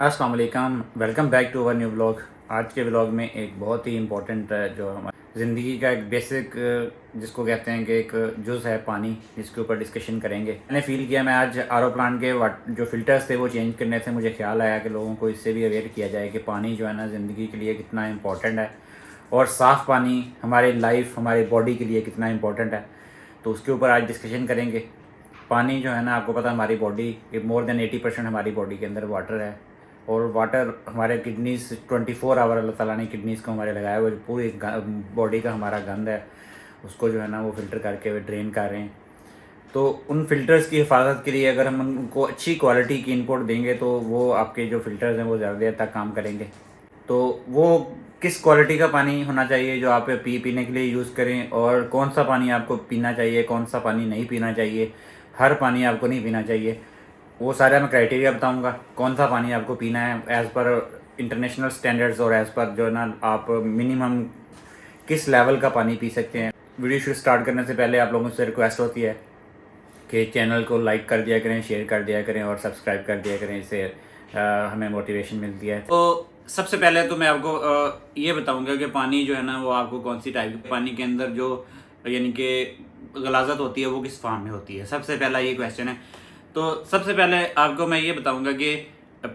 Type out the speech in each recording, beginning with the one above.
अस्सलाम वालेकुम, welcome back to our new vlog. आज के व्लॉग में एक बहुत ही इम्पोर्टेंट जो हमारी ज़िंदगी का एक बेसिक जिसको कहते हैं कि एक जुज़ है पानी, जिसके ऊपर डिस्कशन करेंगे। मैंने फ़ील किया मैं आज आरओ प्लांट के जो फ़िल्टर्स थे वो चेंज करने से मुझे ख्याल आया कि लोगों को इससे भी अवेयर किया जाए कि पानी जो है ना ज़िंदगी के लिए कितना इम्पोर्टेंट है और साफ़ पानी हमारी लाइफ हमारी बॉडी के लिए कितना इम्पोर्टेंट है। तो उसके ऊपर आज डिस्कशन करेंगे। पानी जो है ना, आपको पता है हमारी बॉडी मोर देन 80% हमारी बॉडी के अंदर वाटर है और वाटर हमारे किडनीज 24 आवर अल्लाह ताला ने किडनीज़ को हमारे लगाया हुआ, जो पूरी बॉडी का हमारा गंद है उसको जो है ना वो फ़िल्टर करके वे ड्रेन कर रहे हैं। तो उन फ़िल्टर्स की हिफाजत के लिए अगर हम उनको अच्छी क्वालिटी की इनपुट देंगे तो वो आपके जो फ़िल्टर्स हैं वो ज़्यादा देर तक काम करेंगे। तो वो किस क्वालिटी का पानी होना चाहिए जो आप पीने के लिए यूज़ करें, और कौन सा पानी आपको पीना चाहिए, कौन सा पानी नहीं पीना चाहिए, हर पानी आपको नहीं पीना चाहिए, वो सारा मैं क्राइटेरिया बताऊंगा। कौन सा पानी आपको पीना है एज़ पर इंटरनेशनल स्टैंडर्ड्स और एज़ पर जो है ना आप मिनिमम किस लेवल का पानी पी सकते हैं। वीडियो शुरू स्टार्ट करने से पहले आप लोगों से रिक्वेस्ट होती है कि चैनल को लाइक कर दिया करें, शेयर कर दिया करें और सब्सक्राइब कर दिया करें, इससे हमें मोटिवेशन मिलती है। तो सबसे पहले तो मैं आपको ये बताऊंगा कि पानी जो है ना वो आपको कौन सी टाइप के पानी के अंदर जो यानी कि गलाजत होती है वो किस फॉर्म में होती है, सबसे पहला ये क्वेश्चन है। तो सबसे पहले आपको मैं ये बताऊंगा कि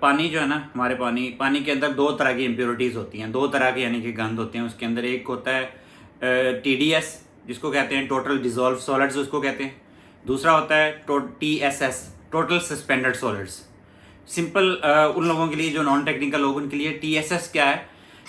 पानी जो है ना हमारे पानी पानी के अंदर दो तरह की इम्प्योरिटीज़ होती हैं, दो तरह के यानी कि गंध होते हैं उसके अंदर। एक होता है TDS जिसको कहते हैं टोटल डिजॉल्व सॉलिड्स उसको कहते हैं। दूसरा होता है TSS total suspended solids. Simple उन लोगों के लिए जो नॉन टेक्निकल लोग उनके लिए TSS क्या है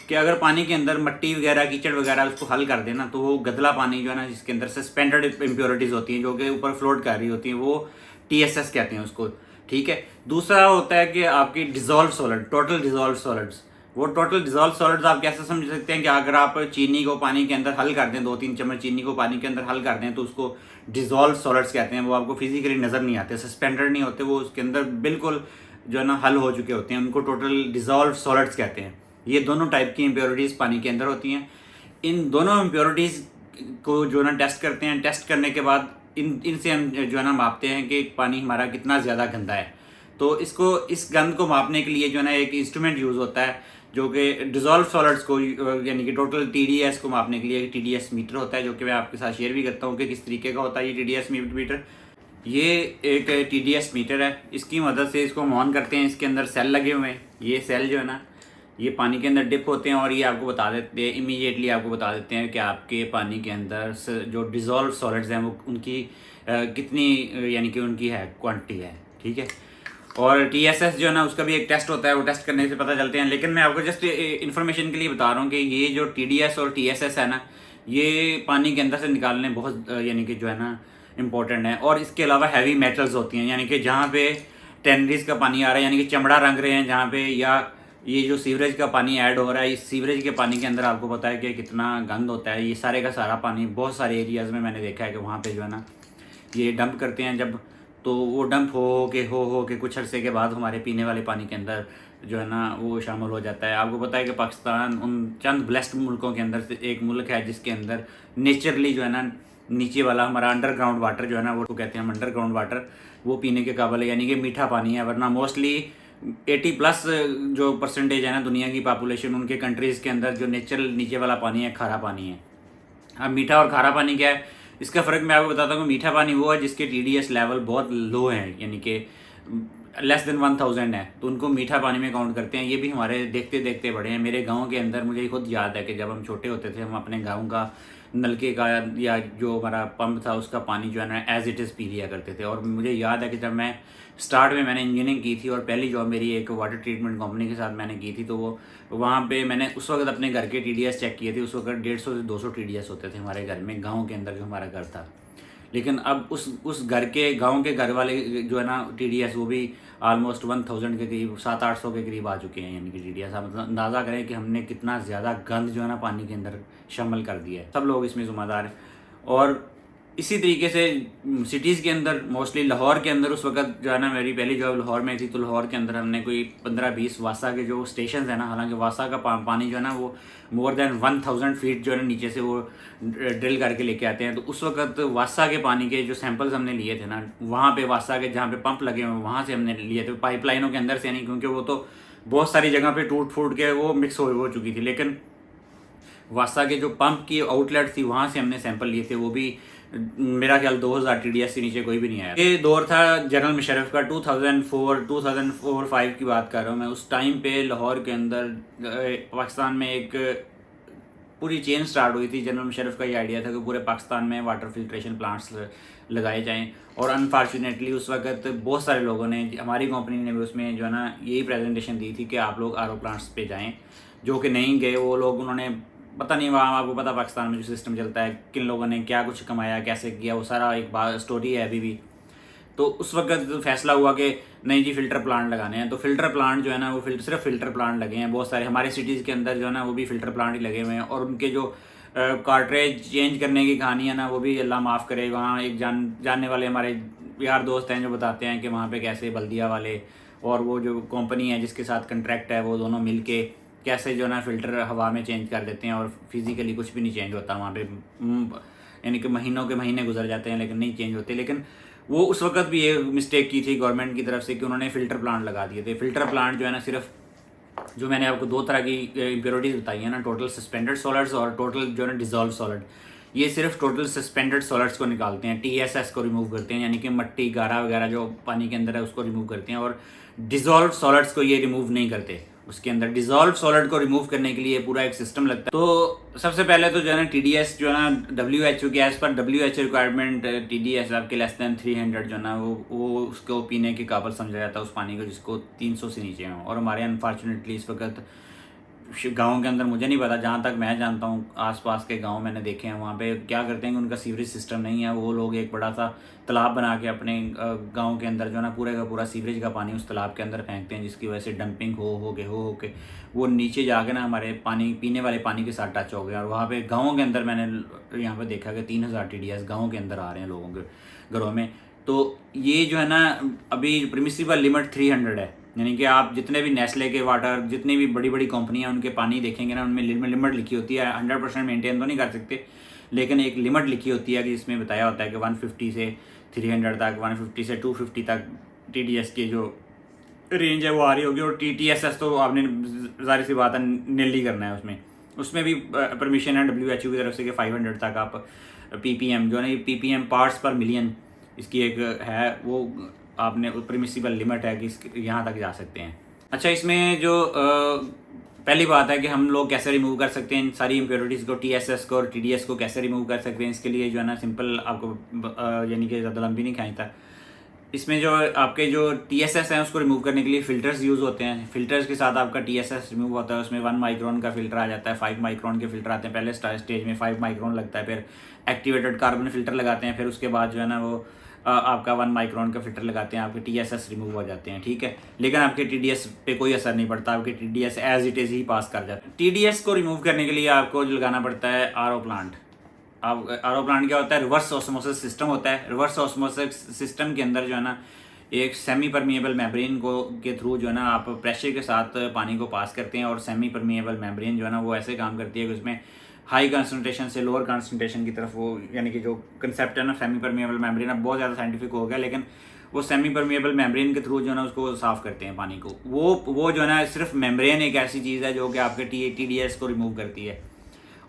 कि अगर पानी के अंदर मट्टी वगैरह कीचड़ वगैरह उसको हल कर देना तो वो गदला पानी जो है ना जिसके अंदर सस्पेंडेड इम्प्योरिटीज़ होती हैं जो कि ऊपर फ्लोट कर रही होती हैं वो TSS कहते हैं उसको। ठीक है। दूसरा होता है कि आपकी dissolve solid total dissolve solids. वो टोटल डिजॉल्व सॉलिड्स आप कैसे समझ सकते हैं कि अगर आप चीनी को पानी के अंदर हल कर दें, 2-3 चम्मच चीनी को पानी के अंदर हल कर दें तो उसको डिजॉल्व सॉलिड्स कहते हैं। वो आपको फिजिकली नज़र नहीं आते, सस्पेंडेड नहीं होते, वो उसके अंदर बिल्कुल जो है ना हल हो चुके होते हैं, उनको टोटल डिजॉल्व सॉलिड्स कहते हैं। ये दोनों टाइप की इम्प्योरिटीज़ पानी के अंदर होती हैं। इन दोनों इम्प्योरिटीज़ को जो है ना टेस्ट करते हैं। टेस्ट करने के बाद इनसे हम जो है ना मापते हैं कि पानी हमारा कितना ज़्यादा गंदा है। तो इस गंद को मापने के लिए जो है ना एक इंस्ट्रूमेंट यूज़ होता है जो कि डिजॉल्व सॉलिड्स को यानी कि टोटल TDS को मापने के लिए एक TDS मीटर होता है, जो कि मैं आपके साथ शेयर भी करता हूँ कि किस तरीके का होता है ये TDS मीटर। ये एक TDS मीटर है, इसकी मदद से इसको हम ऑन करते हैं। इसके अंदर सेल लगे हुए हैं, ये सेल जो है ना ये पानी के अंदर डिप होते हैं और ये आपको बता देते हैं, इमीडिएटली आपको बता देते हैं कि आपके पानी के अंदर जो डिज़ोल्व सॉलिड्स हैं वो उनकी कितनी यानी कि उनकी है क्वांटिटी है। ठीक है। और TSS जो है ना उसका भी एक टेस्ट होता है, वो टेस्ट करने से पता चलते हैं। लेकिन मैं आपको जस्ट इन्फॉर्मेशन के लिए बता रहा हूँ कि ये जो TDS और TSS है ना ये पानी के अंदर से निकालने बहुत यानी कि जो है ना इम्पोर्टेंट है। और इसके अलावा हैवी मेटल्स होती हैं, यानी कि जहाँ पे टैनरीज का पानी आ रहा है यानी कि चमड़ा रंग रहे हैं जहाँ पे, या ये जो सीवरेज का पानी ऐड हो रहा है, इस सीवरेज के पानी के अंदर आपको पता है कि कितना गंद होता है। ये सारे का सारा पानी बहुत सारे एरियाज़ में मैंने देखा है कि वहाँ पे जो है ना ये डंप करते हैं जब, तो वो डंप हो के कुछ अरसे के बाद हमारे पीने वाले पानी के अंदर जो है ना वो शामिल हो जाता है। आपको पता है कि पाकिस्तान उन चंद ब्लेस्ड मुल्कों के अंदर से एक मुल्क है जिसके अंदर नेचुरली जो है ना नीचे वाला हमारा अंडरग्राउंड वाटर जो है ना वो कहते हैं हम अंडरग्राउंड वाटर, वो पीने के काबिल है, यानी कि मीठा पानी है। वरना मोस्टली 80+ जो परसेंटेज है ना दुनिया की पॉपुलेशन उनके कंट्रीज़ के अंदर जो नेचुरल नीचे वाला पानी है खारा पानी है। अब मीठा और खारा पानी क्या है इसका फ़र्क मैं आपको बताता हूँ। मीठा पानी वो है जिसके TDS लेवल बहुत लो है, यानी कि लेस देन 1000 है, तो उनको मीठा पानी में काउंट करते हैं। ये भी हमारे देखते देखते बड़े हैं। मेरे गांव के अंदर मुझे खुद याद है कि जब हम छोटे होते थे हम अपने गांव का नलके का या जो हमारा पंप था उसका पानी जो है ना एज इट इज़ पी लिया करते थे। और मुझे याद है कि जब मैं स्टार्ट में मैंने इंजीनियरिंग की थी और पहली जॉब मेरी एक वाटर ट्रीटमेंट कंपनी के साथ मैंने की थी, तो वो वहाँ पे मैंने उस वक्त अपने घर के TDS चेक किए थे। उस वक्त 150 से 200 TDS होते थे हमारे घर में, गाँव के अंदर जो हमारा घर था। लेकिन अब उस घर के गांव के घर वाले जो है ना TDS वो भी ऑलमोस्ट 1000 के करीब 700-800 के करीब आ चुके हैं, यानी कि TDS। आप अंदाज़ा करें कि हमने कितना ज़्यादा गंद जो है ना पानी के अंदर शामिल कर दिया है। सब लोग इसमें ज़िम्मेदार हैं। और इसी तरीके से सिटीज़ के अंदर मोस्टली लाहौर के अंदर उस वक्त जो है ना मेरी पहली जॉब लाहौर में थी, तो लाहौर के अंदर हमने कोई 15-20 वासा के जो स्टेशन है ना, हालांकि वासा का पानी जो है ना वो मोर देन 1000 फीट जो है ना नीचे से वो ड्रिल करके लेके आते हैं। तो उस वक्त वासा के पानी के जो सैंपल्स हमने लिए थे ना वहाँ पे वासा के जहाँ पे पंप लगे हुए वहाँ से हमने लिए थे, पाइपलाइनों के अंदर से नहीं, क्योंकि वो तो बहुत सारी जगह पे टूट फूट के वो मिक्स हो चुकी थी। लेकिन वासा के जो पंप की आउटलेट थी वहाँ से हमने सैंपल लिए थे, वो भी मेरा ख्याल 2000 टीडीएस से नीचे कोई भी नहीं आया। ये दौर था जनरल मुशर्रफ का, 2004-2005 की बात कर रहा हूँ मैं। उस टाइम पे लाहौर के अंदर पाकिस्तान में एक पूरी चेन स्टार्ट हुई थी। जनरल मुशर्रफ का ये आइडिया था कि पूरे पाकिस्तान में वाटर फिल्ट्रेशन प्लांट्स लगाए जाएं, और अनफॉर्चुनेटली उस वक्त बहुत सारे लोगों ने, हमारी कंपनी ने भी उसमें जो है ना यही प्रेजेंटेशन दी थी कि आप लोग आरओ प्लांट्स पे जाएं, जो कि नहीं गए वो लोग। उन्होंने पता नहीं, वहाँ आपको पता पाकिस्तान में जो सिस्टम चलता है, किन लोगों ने क्या कुछ कमाया, कैसे किया, वो सारा एक बात स्टोरी है अभी भी। तो उस वक्त फैसला हुआ कि नहीं जी फिल्टर प्लांट लगाने हैं। तो फिल्टर प्लांट जो है ना वो सिर्फ फिल्टर प्लांट लगे हैं बहुत सारे हमारे सिटीज़ के अंदर जो है ना, वो भी फिल्टर प्लांट ही लगे हुए हैं। और उनके जो कार्ट्रेज चेंज करने की कहानी है ना, वो भी अल्लाह माफ़ करे। वहाँ एक जानने वाले हमारे यार दोस्त हैं जो बताते हैं कि वहाँ पे कैसे बल्दिया वाले और वो जो कंपनी है जिसके साथ कंट्रैक्ट है, वो दोनों मिल के कैसे जो है ना फ़िल्टर हवा में चेंज कर देते हैं, और फिज़िकली कुछ भी नहीं चेंज होता वहाँ पे। यानी कि महीनों के महीने गुजर जाते हैं लेकिन नहीं चेंज होते। लेकिन वो उस वक्त भी ये मिस्टेक की थी गवर्नमेंट की तरफ से कि उन्होंने फ़िल्टर प्लांट लगा दिए थे। फ़िल्टर प्लांट जो है ना, सिर्फ जो मैंने आपको दो तरह की इम्प्योरिटीज़ बताई है ना, टोटल सस्पेंडेड सॉलिड्स और टोटल जो है ना डिजॉल्व सॉलिड, ये सिर्फ टोटल सस्पेंडेड सॉलिड्स को निकालते हैं, टीएसएस को रिमूव करते हैं, यानी कि मट्टी गारा वगैरह जो पानी के अंदर है उसको रिमूव करते हैं। और डिजॉल्व सॉलिड्स को ये रिमूव नहीं करते। उसके अंदर डिजॉल्व सॉलिड को रिमूव करने के लिए पूरा एक सिस्टम लगता है। तो सबसे पहले तो जो है ना टीडीएस जो है ना WHO के एज पर WHO रिक्वायरमेंट टीडीएस आपके लेस दैन 300 जो है ना वो उसको पीने के काबिल समझा जाता है उस पानी को जिसको 300 से नीचे हो। और हमारे अनफॉर्चुनेटली इस वक्त गाँव के अंदर, मुझे नहीं पता, जहाँ तक मैं जानता हूँ आसपास के गांव मैंने देखे हैं, वहाँ पे क्या करते हैं कि उनका सीवरेज सिस्टम नहीं है। वो लोग एक बड़ा सा तालाब बना के अपने गांव के अंदर जो है ना पूरे का पूरा सीवरेज का पानी उस तालाब के अंदर फेंकते हैं, जिसकी वजह से डंपिंग हो के वो नीचे जाके ना हमारे पानी पीने वाले पानी के साथ टच हो गया। और वहाँ पे गाँव के अंदर मैंने यहाँ पे देखा कि 3000 TDS गाँव के अंदर आ रहे हैं लोगों के घरों में। तो ये जो है ना अभी परमिसिबल लिमिट 300 है, यानी कि आप जितने भी नेस्ले के वाटर, जितनी भी बड़ी बड़ी कंपनियां उनके पानी देखेंगे ना, उनमें लिमिट लिखी होती है। 100% मेंटेन तो नहीं कर सकते, लेकिन एक लिमिट लिखी होती है कि जिसमें बताया होता है कि 150 से 300 तक, 150 से 250 तक TDS की जो रेंज है वो आ रही होगी। और TSS तो आपने ज़ाहिर सी बात है नील ही करना है उसमें भी परमिशन है WHO की तरफ से कि 500 तक आप PPM जो है ना, PPM पार्ट्स पर मिलियन इसकी एक है, वो आपने परमिसिबल लिमिट है कि यहाँ तक जा सकते हैं। अच्छा, इसमें जो पहली बात है कि हम लोग कैसे रिमूव कर सकते हैं इन सारी इम्प्योरिटीज़ को, TSS को और TDS को कैसे रिमूव कर सकते हैं। इसके लिए जो है ना सिंपल आपको यानी कि ज़्यादा लंबी नहीं खींचता, इसमें जो आपके जो TSS हैं उसको रिमूव करने के लिए फ़िल्टर्स यूज़ होते हैं। फ़िल्टर्स के साथ आपका TSS रिमूव होता है। उसमें 1 माइक्रोन का फ़िल्टर आ जाता है, 5 माइक्रोन के फ़िल्टर आते हैं। पहले स्टेज में 5 माइक्रोन लगता है, फिर एक्टिवेटेड कार्बन फ़िल्टर लगाते हैं, फिर उसके बाद जो है ना वो आपका 1 माइक्रोन का फ़िल्टर लगाते हैं, आपके TSS रिमूव हो जाते हैं, ठीक है। लेकिन आपके TDS पे कोई असर नहीं पड़ता, आपके TDS एज इट इज़ ही पास कर जाते हैं। TDS को रिमूव करने के लिए आपको लगाना पड़ता है RO प्लांट। अब RO प्लांट क्या होता है? रिवर्स ऑस्मोसिस सिस्टम होता है। रिवर्स ऑस्मोसिस सिस्टम के अंदर जो है ना एक सेमी परमिएबल मेम्ब्रेन को के थ्रू जो है ना आप प्रेशर के साथ पानी को पास करते हैं। और सेमी परमिएबल मेम्ब्रेन जो है ना वो ऐसे काम करती है कि उसमें हाई कंसनट्रेशन से लोअर कंसनट्रेशन की तरफ वो, यानी कि जो कंसेप्ट है ना सेमी परमिएबल मेम्ब्रेन, अब बहुत ज़्यादा साइंटिफिक हो गया, लेकिन वो सेमी परमिएबल मेम्ब्रेन के थ्रू जो है ना उसको साफ़ करते हैं पानी को। वो जो है ना सिर्फ मेम्ब्रेन एक ऐसी चीज़ है जो कि आपके TDS को रिमूव करती है।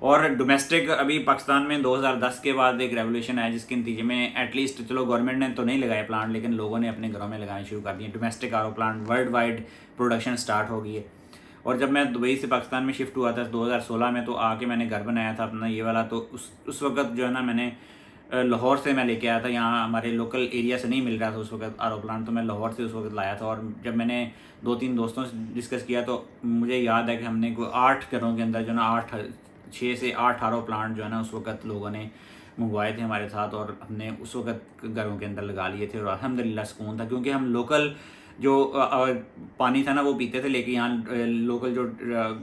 और डोमेस्टिक अभी पाकिस्तान में 2010 के बाद एक रेवोल्यूशन आया जिसके नतीजे में एटलीस्ट, चलो गवर्नमेंट ने तो नहीं लगाए प्लांट, लेकिन लोगों ने अपने घरों में लगाने शुरू कर दिए। Domestic RO plant world wide production start हो गई है। और जब मैं दुबई से पाकिस्तान में शिफ्ट हुआ था 2016 में, तो आके मैंने घर बनाया था अपना ये वाला। तो उस वक्त जो है ना मैंने लाहौर से मैं लेके आया था, यहाँ हमारे लोकल एरिया से नहीं मिल रहा था उस वक्त RO प्लांट, तो मैं लाहौर से उस वक्त लाया था। और जब मैंने 2-3 दोस्तों से डिस्कस किया तो मुझे याद है कि हमने कोई 8 घरों के अंदर जो ना 6 से 8 RO प्लांट जो है ना उस वक्त लोगों ने मंगवाए थे हमारे साथ, और हमने उस वक्त घरों के अंदर लगा लिए थे। और अल्हम्दुलिल्लाह सुकून था, क्योंकि हम लोकल जो पानी था ना वो पीते थे, लेकिन यहाँ लोकल जो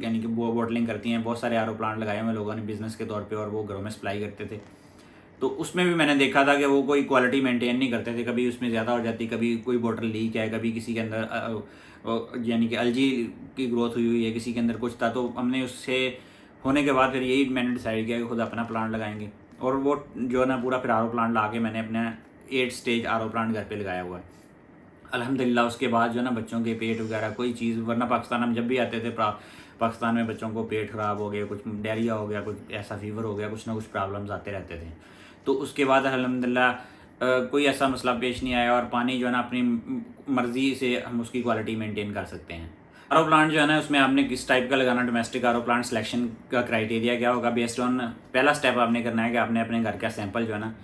यानी कि बोटलिंग करती हैं, बहुत सारे RO प्लांट लगाए हुए लोगों ने बिज़नेस के तौर पे, और वो घरों में सप्लाई करते थे। तो उसमें भी मैंने देखा था कि वो कोई क्वालिटी मेंटेन नहीं करते थे, कभी उसमें ज़्यादा हो जाती, कभी कोई बोतल लीक है, कभी किसी के अंदर यानी कि अलजी की ग्रोथ हुई है, किसी के अंदर कुछ था। तो हमने उससे होने के बाद फिर यही मैंने डिसाइड किया कि खुद अपना प्लांट लगाएंगे। और वो जो है ना पूरा फिर RO प्लांट ला के मैंने अपना 8 स्टेज RO प्लांट घर पे लगाया हुआ है। अल्हम्दुलिल्लाह उसके बाद जो है ना बच्चों के पेट वगैरह कोई चीज़, वरना पाकिस्तान में जब भी आते थे पाकिस्तान में बच्चों को पेट ख़राब हो गया, कुछ डायरिया हो गया, कुछ ऐसा फीवर हो गया, कुछ ना कुछ प्रॉब्लम्स आते रहते थे। तो उसके बाद अल्हम्दुलिल्लाह कोई ऐसा मसला पेश नहीं आया और पानी जो है ना अपनी मर्ज़ी से हम उसकी क्वालिटी मेंटेन कर सकते हैं। आरओ प्लांट जो है ना उसमें आपने किस टाइप का लगाना, डोमेस्टिक आरओ प्लांट सिलेक्शन का क्राइटेरिया क्या होगा, बेस्ड ऑन पहला स्टेप आपने करना है कि आपने अपने घर का सैंपल जो है ना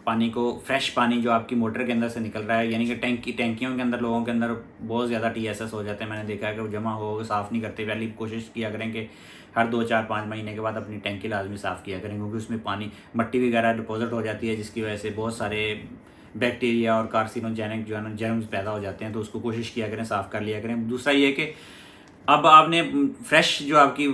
पानी को, फ्रेश पानी जो आपकी मोटर के अंदर से निकल रहा है, यानी कि टैंकियों के अंदर लोगों के अंदर बहुत ज़्यादा टीएसएस हो जाते हैं, मैंने देखा है कि वो जमा हो साफ़ नहीं करते। पहले कोशिश किया करें कि हर 2 4 5 महीने के बाद अपनी टैंकी लाजमी साफ़ किया करें, क्योंकि उसमें पानी मट्टी वगैरह डिपॉजिट हो जाती है, जिसकी वजह से बहुत सारे बैक्टीरिया और कार्सिनोजेनिक जो है ना जर्म्स पैदा हो जाते हैं। तो उसको कोशिश किया करें, साफ़ कर लिया करें। दूसरा ये कि अब आपने फ्रेश जो आपकी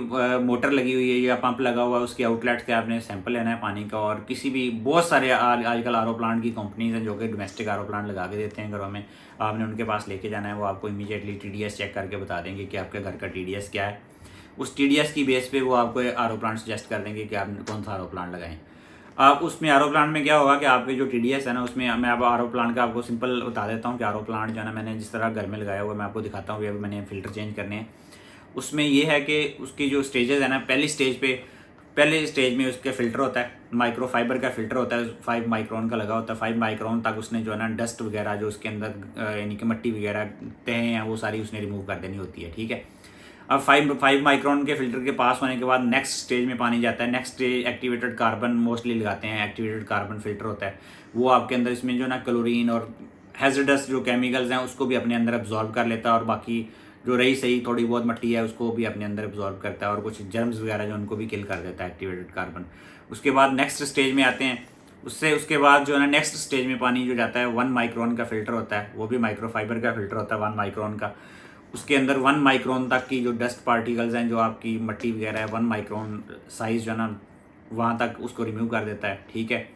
मोटर लगी हुई है या पंप लगा हुआ है उसके आउटलेट से आपने सैंपल लेना है पानी का, और किसी भी बहुत सारे आजकल आरओ प्लांट की कंपनीज हैं जो कि डोमेस्टिक आरओ प्लांट लगा के देते हैं घरों में। आपने उनके पास लेके जाना है, वो आपको इमीडिएटली टीडीएस चेक करके बता देंगे कि आपके घर का टीडीएस क्या है। उस टीडीएस की बेस पे वो आपको आरओ प्लांट सजेस्ट कर देंगे कि आप कौन सा आरओ प्लांट लगाएं। आप उसमें आरओ प्लांट में क्या होगा कि आपके जो टीडीएस है ना उसमें मैं अब आरओ प्लांट का आपको सिंपल बता देता हूँ कि आरओ प्लांट जो है ना मैंने जिस तरह घर में लगाया हुआ मैं आपको दिखाता हूँ। अभी मैंने फ़िल्टर चेंज करने हैं। उसमें ये है कि उसकी जो स्टेजेस है ना, पहले स्टेज में उसका फ़िल्टर होता है, माइक्रो फाइबर का फ़िल्टर होता है, 5 माइक्रोन का लगा होता है। 5 माइक्रोन तक उसने जो है ना डस्ट वगैरह जो उसके अंदर यानी कि मट्टी वगैरह तहें हैं वो सारी उसने रिमूव कर देनी होती है, ठीक है। अब 5 माइक्रोन के फ़िल्टर के पास होने के बाद नेक्स्ट स्टेज में पानी जाता है। Next stage activated carbon mostly लगाते हैं, एक्टिवेटेड कार्बन फ़िल्टर होता है। वो आपके अंदर इसमें जो ना क्लोरीन और हैजर्डस जो केमिकल्स हैं उसको भी अपने अंदर अब्जॉर्ब कर लेता है, और बाकी जो रही सही थोड़ी बहुत मट्टी है उसको भी अपने अंदर अब्जॉर्ब करता है, और कुछ जर्म्स वगैरह जो उनको भी किल कर देता है एक्टिवेटेड कार्बन। उसके बाद नेक्स्ट स्टेज में आते हैं। उसके बाद जो है ना नेक्स्ट स्टेज में पानी जो जाता है 1 माइक्रोन का फ़िल्टर होता है, वो भी माइक्रो फाइबर का फ़िल्टर होता है 1 माइक्रोन का। उसके अंदर 1 माइक्रोन तक की जो डस्ट पार्टिकल्स हैं, जो आपकी मट्टी वगैरह है, 1 माइक्रोन साइज़ जो है ना वहाँ तक उसको रिमूव कर देता है, ठीक है।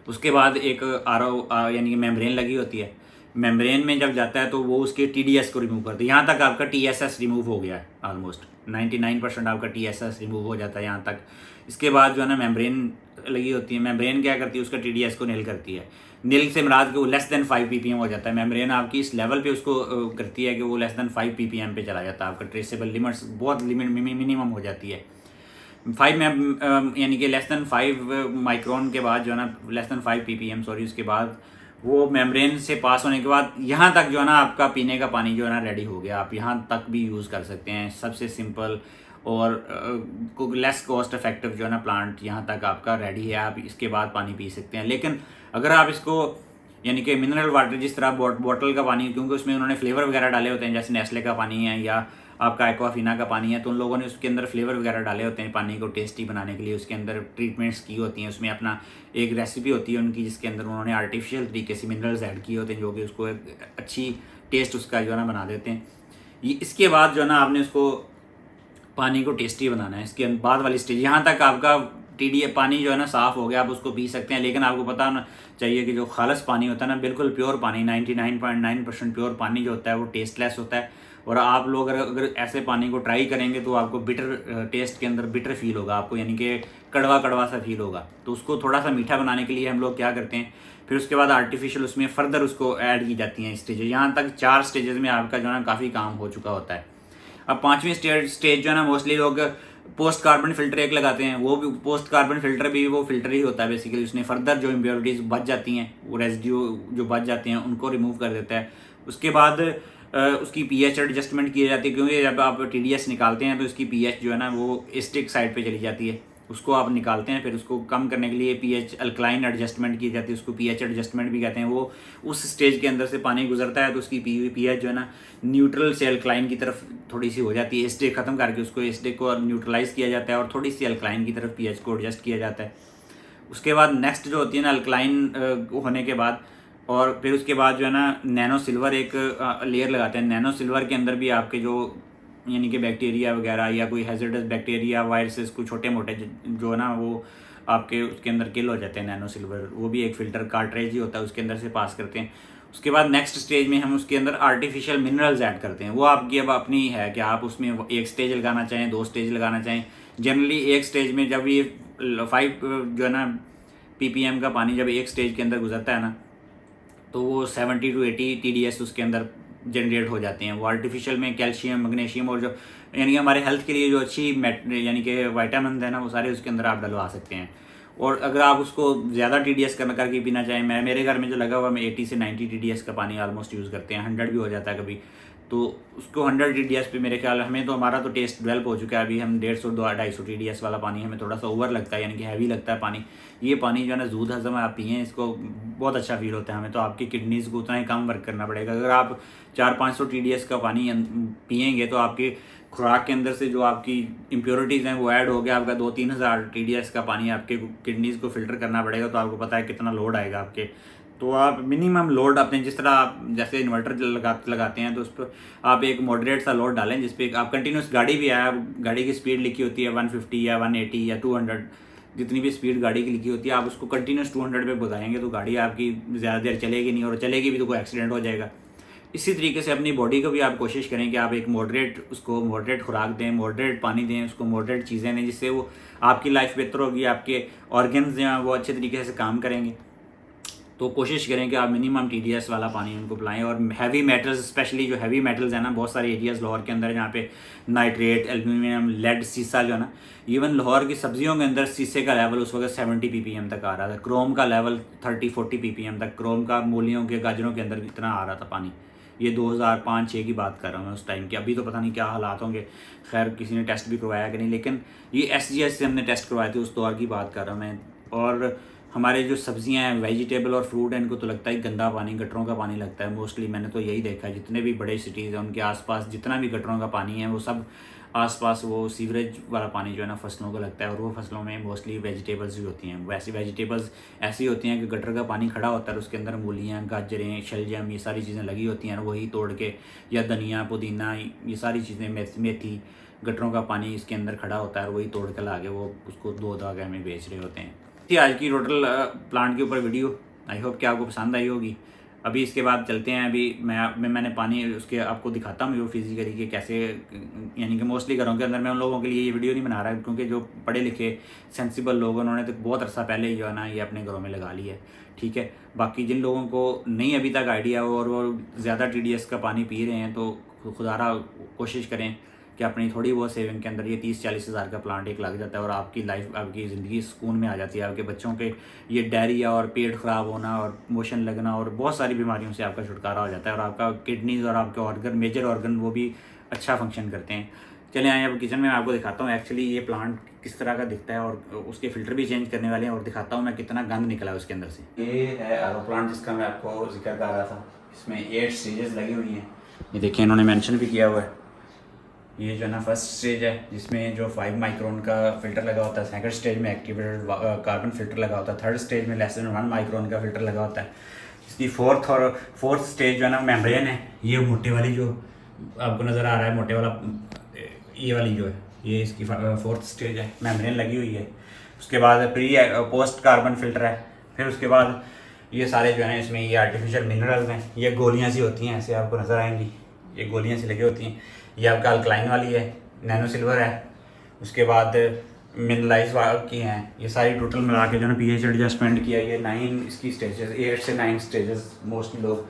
उसके बाद एक आरओ यानी कि मेम्ब्रेन लगी होती है। मेम्ब्रेन में जब जाता है तो वो उसके टीडीएस को रिमूव करती है। यहाँ तक आपका टीएसएस रिमूव हो गया है, ऑलमोस्ट 99% आपका टीएसएस रिमूव हो जाता है यहाँ तक। इसके बाद जो है ना मेम्ब्रेन लगी होती है। मेम्ब्रेन क्या करती है, उसका टीडीएस को निल करती है। निल से मुराद कि वो लेस देन 5 ppm हो जाता है। मेम्ब्रेन आपकी इस लेवल पे उसको करती है कि वो लेस देन 5 ppm पे चला जाता है। आपका ट्रेसेबल लिमिट्स बहुत मिनिमम हो जाती है। 5 में यानी कि लेस दैन 5 माइक्रोन के बाद जो है ना, लेस दैन 5 ppm सॉरी, उसके बाद वो मेम्ब्रेन से पास होने के बाद यहाँ तक जो है ना आपका पीने का पानी जो है ना रेडी हो गया। आप यहाँ तक भी यूज़ कर सकते हैं। सबसे सिंपल और लेस कॉस्ट इफेक्टिव जो है ना प्लांट यहाँ तक आपका रेडी है। आप इसके बाद पानी पी सकते हैं। लेकिन अगर आप इसको यानी कि मिनरल वाटर जिस तरह बॉटल का पानी, क्योंकि उसमें उन्होंने फ्लेवर वगैरह डाले होते हैं, जैसे नेस्ले का पानी है या आपका एक्वाफिना का पानी है, तो उन लोगों ने उसके अंदर फ्लेवर वगैरह डाले होते हैं पानी को टेस्टी बनाने के लिए। उसके अंदर ट्रीटमेंट्स की होती हैं। उसमें अपना एक रेसिपी होती है उनकी जिसके अंदर उन्होंने आर्टिफिशियल तरीके से मिनरल्स ऐड किए होते हैं, जो कि उसको एक अच्छी टेस्ट उसका जो है ना बना देते हैं। इसके बाद जो है ना आपने उसको पानी को टेस्टी बनाना है। इसके बाद वाली स्टेज यहाँ तक आपका टीडी पानी जो है ना साफ़ हो गया, आप उसको पी सकते हैं। लेकिन आपको पता ना चाहिए कि जो खालस पानी होता है ना, बिल्कुल प्योर पानी, 99.9% प्योर पानी जो होता है वो टेस्टलेस होता है। और आप लोग अगर ऐसे पानी को ट्राई करेंगे तो आपको बिटर टेस्ट के अंदर बिटर फील होगा आपको, यानी कि कड़वा कड़वा सा फील होगा। तो उसको थोड़ा सा मीठा बनाने के लिए हम लोग क्या करते हैं, फिर उसके बाद आर्टिफिशियल उसमें फर्दर उसको ऐड की जाती हैं स्टेजेस। यहाँ तक 4 स्टेजेस में आपका जो है ना काफ़ी काम हो चुका होता है। अब 5वीं स्टेज जो है ना मोस्टली लोग पोस्ट कार्बन फिल्टर एक लगाते हैं। वो भी पोस्ट कार्बन फिल्टर भी वो फिल्टर ही होता है बेसिकली। उसने फर्दर जो इम्प्योरिटीज़ बच जाती हैं, वो रेजिड्यू जो बच जाते हैं उनको रिमूव कर देता है। उसके बाद उसकी पीएच एडजस्टमेंट की जाती है, क्योंकि जब आप टीडीएस निकालते हैं तो इसकी पीएच जो है ना वो एसिडिक साइड पे चली जाती है। उसको आप निकालते हैं, फिर उसको कम करने के लिए पीएच अल्कलाइन एडजस्टमेंट की जाती है। उसको पीएच एडजस्टमेंट भी कहते हैं। वो उस स्टेज के अंदर से पानी गुजरता है तो उसकी पीएच जो है ना न्यूट्रल से अल्कलाइन की तरफ थोड़ी सी हो जाती है। एसिडिक ख़त्म करके उसको एसिडिक को न्यूट्रलाइज किया जाता है और थोड़ी सी अल्कलाइन की तरफ पीएच को एडजस्ट किया जाता है। उसके बाद नेक्स्ट जो होती है ना अल्कलाइन होने के बाद, और फिर उसके बाद जो है ना नैनो सिल्वर एक लेयर लगाते हैं। नैनो सिल्वर के अंदर भी आपके जो यानी कि बैक्टीरिया वगैरह या कोई हैजर्डस बैक्टीरिया वायरसेस कुछ छोटे मोटे जो है ना वो आपके उसके अंदर किल हो जाते हैं। नैनो सिल्वर वो भी एक फ़िल्टर कार्ट्रेज ही होता है, उसके अंदर से पास करते हैं। उसके बाद नेक्स्ट स्टेज में हम उसके अंदर आर्टिफिशियल मिनरल्स ऐड करते हैं। वो आपकी अब अपनी है कि आप उसमें 1 स्टेज लगाना चाहें, 2 स्टेज लगाना चाहें। जनरली 1 स्टेज में जब ये 5 जो है ना ppm का पानी जब 1 स्टेज के अंदर गुजरता है ना, तो वो 70 to 80 TDS उसके अंदर जनरेट हो जाते हैं। वो आर्टिफिशियल में कैल्शियम, मैग्नीशियम और जो यानी कि हमारे हेल्थ के लिए जो अच्छी यानी कि विटामिन है ना, वो सारे उसके अंदर आप डलवा सकते हैं। और अगर आप उसको ज़्यादा TDS करके पीना चाहें, मेरे घर में जो लगा हुआ, मैं 80 से 90 TDS का पानी ऑलमोस्ट यूज़ करते हैं, 100 भी हो जाता है कभी। तो उसको 100 TDS पे मेरे ख्याल हमें तो हमारा तो टेस्ट डेवलप हो चुका है। अभी हम 150-250 TDS वाला पानी हमें थोड़ा सा ओवर लगता है, यानी कि हैवी लगता है पानी। ये पानी जो है ना दूध हजम आप पिए, इसको बहुत अच्छा फील होता है हमें। तो आपकी किडनीज़ को उतना ही कम वर्क करना पड़ेगा। अगर आप 400-500 TDS का पानी पिएंगे तो आपकी खुराक के अंदर से जो आपकी इम्प्योरिटीज़ हैं वो ऐड हो गया। आपका 2-3 हज़ार TDS का पानी आपके किडनीज़ को फिल्टर करना पड़ेगा। तो आपको पता है कितना लोड आएगा आपके। तो आप मिनिमम लोड अपने, जिस तरह आप जैसे इन्वर्टर लगाते हैं तो उस पर आप एक मॉडरेट सा लोड डालें, जिस पे आप कंटिन्यूस, गाड़ी भी है, गाड़ी की स्पीड लिखी होती है 150 या 180 या 200, जितनी भी स्पीड गाड़ी की लिखी होती है, आप उसको कंटिन्यूस 200 पे भगाएंगे तो गाड़ी आपकी ज़्यादा देर चलेगी नहीं, और चलेगी भी तो कोई एक्सीडेंट हो जाएगा। इसी तरीके से अपनी बॉडी को भी आप कोशिश करें कि आप एक मॉडरेट खुराक दें, मॉडरेट पानी दें, उसको मॉडरेट चीज़ें दें, जिससे वो आपकी लाइफ बेहतर होगी, आपके ऑर्गन्स जो हैं वो अच्छे तरीके से काम करेंगे। तो कोशिश करें कि आप मिनिमम TDS वाला पानी उनको पिलाएं। और हैवी मेटल्स, स्पेशली जो हैवी मेटल्स हैं ना, बहुत सारे एरियाज़ लाहौर के अंदर जहाँ पे नाइट्रेट, एल्यूमिनियम, लेड, सीसा जो है ना, इवन लाहौर की सब्जियों के अंदर शीशे का लेवल उस वक्त 70 ppm तक आ रहा था। क्रोम का लेवल 30-40 ppm तक, क्रोम का मूलियों के, गाजरों के अंदर इतना आ रहा था पानी। ये 2005-06 की बात कर रहा हूँ मैं, उस टाइम की। अभी तो पता नहीं क्या हालात होंगे, खैर किसी ने टेस्ट भी करवाया कि नहीं, लेकिन ये SGS से हमने टेस्ट करवाए थे, उस दौर की बात कर रहा हूँ मैं। और हमारे जो सब्जियां हैं, वेजिटेबल और फ्रूट हैं, इनको तो लगता है गंदा पानी, गटरों का पानी लगता है मोस्टली। मैंने तो यही देखा है, जितने भी बड़े सिटीज़ हैं उनके आसपास जितना भी गटरों का पानी है, वो सब आसपास वो सीवरेज वाला पानी जो है ना फसलों को लगता है। और वो फसलों में मोस्टली वेजिटेबल्स भी होती हैं। वैसी वेजिटेबल्स ऐसी होती हैं कि गटर का पानी खड़ा होता है, उसके अंदर मूलियाँ, गाजरें, शलजम, ये सारी चीज़ें लगी होती हैं, वही तोड़ के, या धनिया, पुदीना, ये सारी चीज़ें, मेथी, गटरों का पानी इसके अंदर खड़ा होता है, और वही तोड़ कर ला के वो उसको 2 धागे में बेच रहे होते हैं। आज की टोटल प्लांट के ऊपर वीडियो, आई होप कि आपको पसंद आई होगी। अभी इसके बाद चलते हैं, अभी मैंने पानी उसके आपको दिखाता हूँ जो फिजिकली कि कैसे, यानी कि मोस्टली घरों के अंदर मैं उन लोगों के लिए ये वीडियो नहीं बना रहा, क्योंकि जो पढ़े लिखे सेंसिबल लोग, उन्होंने तो बहुत अरसा पहले ही जो है ना ये अपने घरों में लगा लिया है, ठीक है। बाकी जिन लोगों को नहीं अभी तक आइडिया हो और वो ज़्यादा TDS का पानी पी रहे हैं, तो खुदारा कोशिश करें कि अपनी थोड़ी बहुत सेविंग के अंदर ये 30-40 हज़ार का प्लांट एक लग जाता है, और आपकी लाइफ, आपकी ज़िंदगी सुकून में आ जाती है। आपके बच्चों के ये डायरिया और पेट ख़राब होना और मोशन लगना और बहुत सारी बीमारियों से आपका छुटकारा हो जाता है, और आपका किडनीज़ और आपके ऑर्गन, मेजर ऑर्गन, वो भी अच्छा फंक्शन करते हैं। चले आए अब किचन में, मैं आपको दिखाता हूँ एक्चुअली ये प्लांट किस तरह का दिखता है, और उसके फ़िल्टर भी चेंज करने वाले हैं, और दिखाता हूँ मैं कितना गंद निकला है उसके अंदर से। ये है आरो प्लांट जिसका मैं आपको जिक्र कर रहा था। इसमें 8 स्टेजेस लगी हुई हैं, ये देखिए इन्होंने मेंशन भी किया हुआ है। ये जो है ना फर्स्ट स्टेज है, जिसमें जो 5 माइक्रोन का फ़िल्टर लगा होता है। सेकंड स्टेज में एक्टिवेटेड कार्बन फिल्टर लगा होता है। थर्ड स्टेज में लेस देन 1 माइक्रोन का फ़िल्टर लगा होता है। इसकी फोर्थ स्टेज जो है ना मेम्ब्रेन है। ये मोटे वाली जो आपको नज़र आ रहा है, मोटे वाला, ये वाली जो है, ये इसकी फोर्थ स्टेज है, मेम्ब्रेन लगी हुई है। उसके बाद पोस्ट कार्बन फिल्टर है। फिर उसके बाद ये सारे जो है इसमें ये आर्टिफिशियल मिनरल्स हैं। ये गोलियाँ सी होती हैं, ऐसे आपको नज़र आएंगी, ये गोलियाँ सी लगी होती हैं। ये आपका अल्कलाइन वाली है, नैनो सिल्वर है। उसके बाद मिनरलाइज की हैं। ये सारी टोटल मिला के जो है pH एडजस्टमेंट किया। ये 9 इसकी स्टेजेस, 8 से 9 स्टेजेस मोस्टली लोग,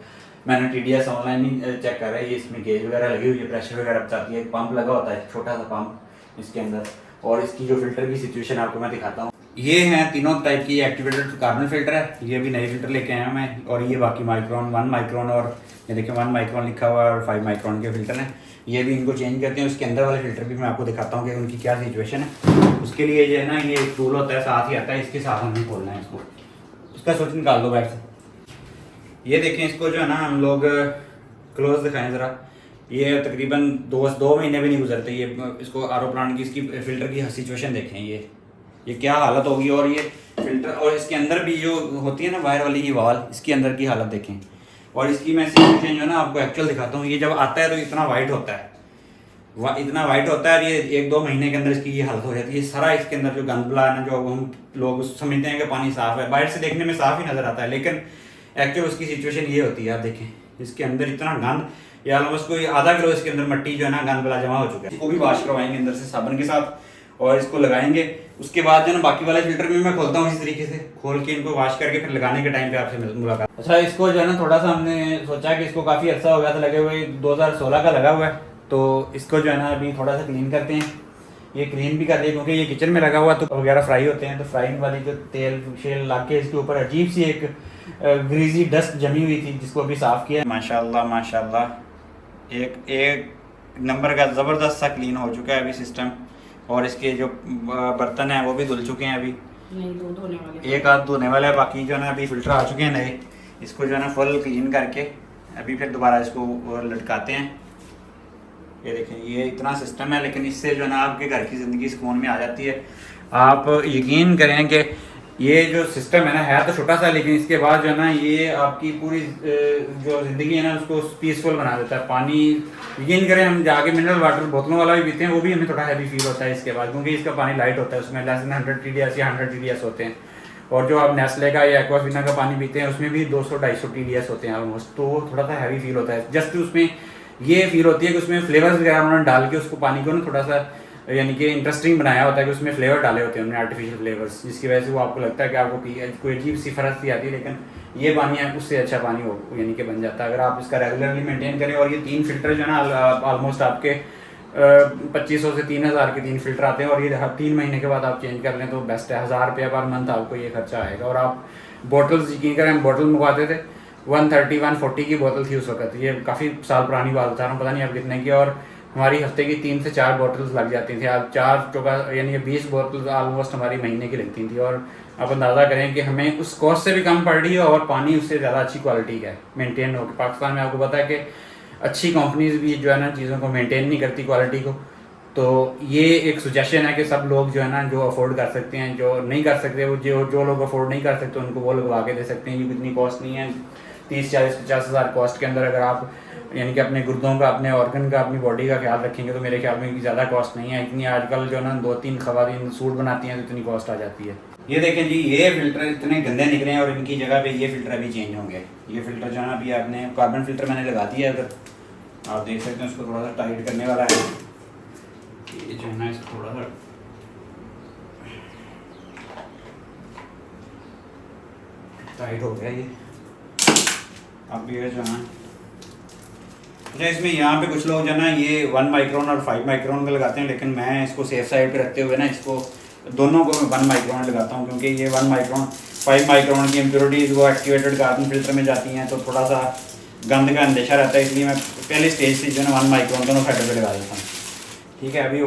मैंने TDS ऑनलाइन ही चेक करा है। ये इसमें गेज वगैरह लगी हुई है, प्रेशर वगैरह बताती है। पंप लगा होता है, छोटा सा पंप इसके अंदर। और इसकी जो फिल्टर की सिचुएशन आपको मैं दिखाता हूँ। ये हैं तीनों टाइप की एक्टिवेटेड कार्बन फिल्टर है। ये भी नए फिल्टर लेके आया मैं। और ये बाकी माइक्रोन, 1 माइक्रोन, और ये देखिए 1 माइक्रोन लिखा हुआ है, और 5 माइक्रोन के फिल्टर हैं। ये भी इनको चेंज करते हैं। उसके अंदर वाले फिल्टर भी मैं आपको दिखाता हूँ कि उनकी क्या सिचुएशन है। उसके लिए जो है ना ये एक टूल होता है, साथ ही आता है, इसके साथ हमें खोलना है इसको। इसका स्विच निकाल दो बैठ से। ये देखें, इसको जो है ना हम लोग क्लोज दिखाएं ज़रा। ये तकरीबन 2 महीने भी नहीं गुजरते। ये इसको आरो प्लांट की इसकी फिल्टर की सिचुएशन देखें, ये क्या हालत होगी। और ये फिल्टर, और इसके अंदर भी जो होती है ना वायर वाली ये वाल, इसके अंदर की हालत देखें। और इसकी मैं सिचुएशन जो है ना आपको एक्चुअल दिखाता हूँ। ये जब आता है तो इतना वाइट होता है, इतना वाइट होता है। ये 1-2 महीने के अंदर इसकी ये हालत हो जाती है। सारा इसके अंदर जो गंद बला है ना, जो हम लोग समझते हैं कि पानी साफ़ है, बाहर से देखने में साफ़ ही नज़र आता है, लेकिन एक्चुअल उसकी सिचुएशन ये होती है। आप देखें इसके अंदर इतना गंद, या ऑलमोस्ट कोई आधा किलो इसके अंदर मट्टी जो है ना गंद बला जमा हो चुका है। इसको भी वॉश करवाएंगे अंदर से साबुन के साथ। और इसको लगाएंगे। उसके बाद जो ना बाकी वाला फिल्टर भी मैं खोलता हूँ इसी तरीके से, खोल के इनको वॉश करके फिर लगाने के टाइम पे आपसे मुलाकात। अच्छा, इसको जो है ना थोड़ा सा हमने सोचा कि इसको काफ़ी अच्छा हो गया था लगे हुए, 2016 का लगा हुआ है, तो इसको जो है ना अभी थोड़ा सा क्लीन करते हैं। ये क्लीन भी कर दिए क्योंकि ये किचन में लगा हुआ तो वगैरह फ्राई होते हैं, तो फ्राइंग वाली जो तेल शेल ला के इसके ऊपर अजीब सी एक ग्रीजी डस्ट जमी हुई थी जिसको अभी साफ़ किया। माशाल्लाह माशाल्लाह एक नंबर का ज़बरदस्त सा क्लीन हो चुका है अभी सिस्टम, और इसके जो बर्तन हैं वो भी धुल चुके हैं अभी, नहीं दो धोने वाले, एक आध धोने वाला है, बाकी जो है ना अभी फिल्टर आ चुके हैं नए। इसको जो है ना फुल क्लीन करके अभी फिर दोबारा इसको लटकाते हैं। ये देखें, ये इतना सिस्टम है, लेकिन इससे जो है ना आपके घर की ज़िंदगी सुकून में आ जाती है। आप यकीन करें कि ये जो सिस्टम है तो छोटा सा, लेकिन इसके बाद जो है ना ये आपकी पूरी जो ज़िंदगी है ना उसको पीसफुल बना देता है। पानी यकीन करें, हम जाके मिनरल वाटर बोतलों वाला भी पीते हैं, वो भी हमें थोड़ा हैवी फील होता है इसके बाद, क्योंकि इसका पानी लाइट होता है, उसमें लेस देन 100 TDS या 100 TDS होते हैं। और जो आप नेस्ले का या एक्वाफिना का पानी पीते हैं उसमें भी 200-250 TDS होते हैं ऑलमोस्ट, तो वो थोड़ा सा हैवी फील होता है। जस्ट उसमें ये फील होती है कि उसमें फ्लेवर्स वगैरह उन्होंने डाल के उसको पानी को ना थोड़ा सा यानी कि इंटरेस्टिंग बनाया होता है, कि उसमें फ्लेवर डाले होते हैं उन्होंने आर्टिफिशियल फ्लेवर्स, जिसकी वजह से वो आपको लगता है कि आपको कोई अजीब सी फर्क सी आती है, लेकिन ये पानी है उससे अच्छा पानी हो यानी कि बन जाता है अगर आप इसका रेगुलरली मेंटेन करें। और ये 3 फिल्टर जो है ना ऑलमोस्ट आपके 2500 से 3000 के 3 फिल्टर आते हैं, और ये हर 3 महीने के बाद आप चेंज कर लें तो बेस्ट है। 1000 रुपये पर मंथ आपको ये खर्चा आएगा। और आप बोटल्स यकीन करें, हम बोटल मंगवाते थे 130-140 की बोतल थी उस वक्त, ये काफ़ी साल पुरानी बात बता रहा हूँ, पता नहीं अब कितने की, और हमारी हफ्ते की 3 से 4 बोतल्स लग जाती थी। अब 4 चौका यानी 20 बोतल्स ऑलमोस्ट हमारी महीने की लगती थी। और आप अंदाज़ा करें कि हमें उस कॉस्ट से भी कम पड़ रही है और पानी उससे ज़्यादा अच्छी क्वालिटी का है मेंटेन हो। पाकिस्तान में आपको पता है कि अच्छी कंपनीज भी जो है ना चीज़ों को मेंटेन नहीं करती क्वालिटी को, तो ये एक सजेशन है कि सब लोग जो है ना जो अफोर्ड कर सकते हैं, जो नहीं कर सकते वो जो लोग अफोर्ड नहीं कर सकते उनको वो लगवा के दे सकते हैं। ये इतनी कॉस्ट नहीं है, 30-40-50 हज़ार कॉस्ट के अंदर अगर आप यानी कि अपने गुर्दों का, अपने ऑर्गन का, अपनी बॉडी का ख्याल रखेंगे तो मेरे ख्याल में ज़्यादा कॉस्ट नहीं है इतनी। आजकल जो ना 2-3 खवातीन सूट बनाती हैं तो इतनी कॉस्ट आ जाती है। ये देखें जी, ये फिल्टर इतने गंदे निकले हैं और इनकी जगह पे ये फिल्टर अभी चेंज होंगे। ये फिल्टर जो है ना अभी आपने कार्बन फिल्टर मैंने लगा दिया है, अगर आप देख सकते हैं उसको थोड़ा सा टाइट करने वाला है। ये जो है ना इसको थोड़ा सा टाइट हो गया ये। अब ये जो है ना अच्छा, इसमें यहाँ पे कुछ लोग जो है ना ये 1 माइक्रोन और 5 माइक्रोन का लगाते हैं, लेकिन मैं इसको सेफ साइड पे रखते हुए ना इसको दोनों को 1 माइक्रोन लगाता हूँ, क्योंकि ये 1 माइक्रोन 5 माइक्रोन की इम्प्योरिटीज़ वो एक्टिवेटेड कार्बन फिल्टर में जाती हैं तो थोड़ा सा गंद का अंदेशा रहता है, इसलिए मैं पहले स्टेज से जो है ना 1 माइक्रोन दोनों साइड पर लगा देता हूँ। ठीक है, अभी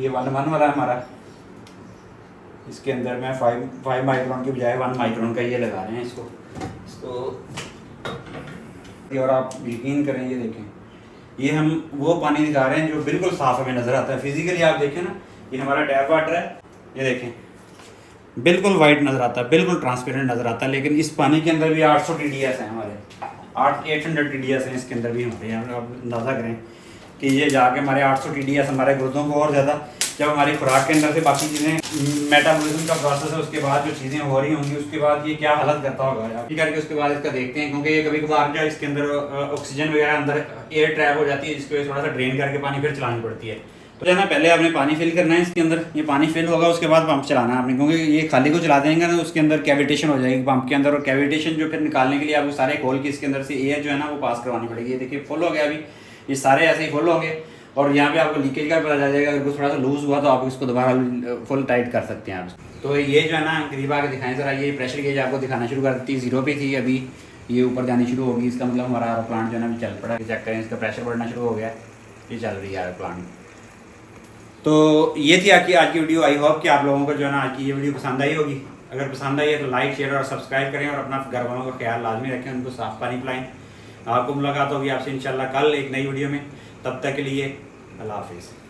ये 1 वाला हमारा, इसके अंदर मैं 5 माइक्रोन की बजाय 1 माइक्रोन का ये लगा रहे हैं इसको। और आप यकीन करें, ये देखें, ये हम वो पानी दिखा रहे हैं जो बिल्कुल साफ़ हमें नज़र आता है फिजिकली। आप देखें ना, ये हमारा टैप वाटर है, ये देखें बिल्कुल वाइट नज़र आता है, बिल्कुल ट्रांसपेरेंट नज़र आता है, लेकिन इस पानी के अंदर भी 800 TDS हैं हमारे, 800 TDS हैं इसके अंदर भी हमारे। यहाँ आप अंदाज़ा करें कि ये जाके हमारे 800 TDS हमारे गुर्दों को, और ज़्यादा जब हमारी खुराक के अंदर से बाकी चीज़ें मेटाबॉलिज्म का प्रोसेस है उसके बाद जो चीज़ें हो रही होंगी उसके बाद ये क्या हालत करता होगा यार। करके उसके बाद इसका देखते हैं, क्योंकि ये कभी कभार जो इसके अंदर ऑक्सीजन वगैरह अंदर एयर ट्रैप हो जाती है, जिसको थोड़ा सा ड्रेन करके पानी फिर चलानी पड़ती है। तो जो है ना पहले आपने पानी फिल करना है इसके अंदर, ये पानी फिल होगा उसके बाद पंप चलाना है आपने, क्योंकि ये खाली को चला देंगे ना उसके अंदर कैविटेशन हो जाएगी पंप के अंदर, और कैविटेशन जो फिर निकालने के लिए आपको सारे खोल के इसके अंदर से एयर जो है ना वो पास करवानी पड़ेगी। ये देखिए फुल हो गया, अभी ये सारे ऐसे ही फुल होंगे, और यहाँ पे आपको लीकेज का पता चल जाएगा। अगर कुछ थोड़ा सा लूज हुआ तो आप इसको दोबारा फुल टाइट कर सकते हैं आप। तो ये जो है ना करीब आके दिखाएं ज़रा, ये प्रेशर गेज आपको दिखाना शुरू कर देती, 0 पे थी, अभी ये ऊपर जानी शुरू होगी। इसका मतलब हमारा प्लांट जो है ना अभी चल पड़ा। चेक करें, इसका प्रेशर बढ़ना शुरू हो गया, ये चल रही है प्लांट। तो ये थी आज की वीडियो। आई होप कि आप लोगों को जो है ना आज की ये वीडियो पसंद आई होगी। अगर पसंद आई है तो लाइक, शेयर और सब्सक्राइब करें, और अपना घर वालों का ख्याल लाजमी रखें, उनको साफ पानी पिलाएं। आपको मुलाकात होगी आपसे इंशाल्लाह कल एक नई वीडियो में। तब तक के लिए अल्लाह हाफिज़।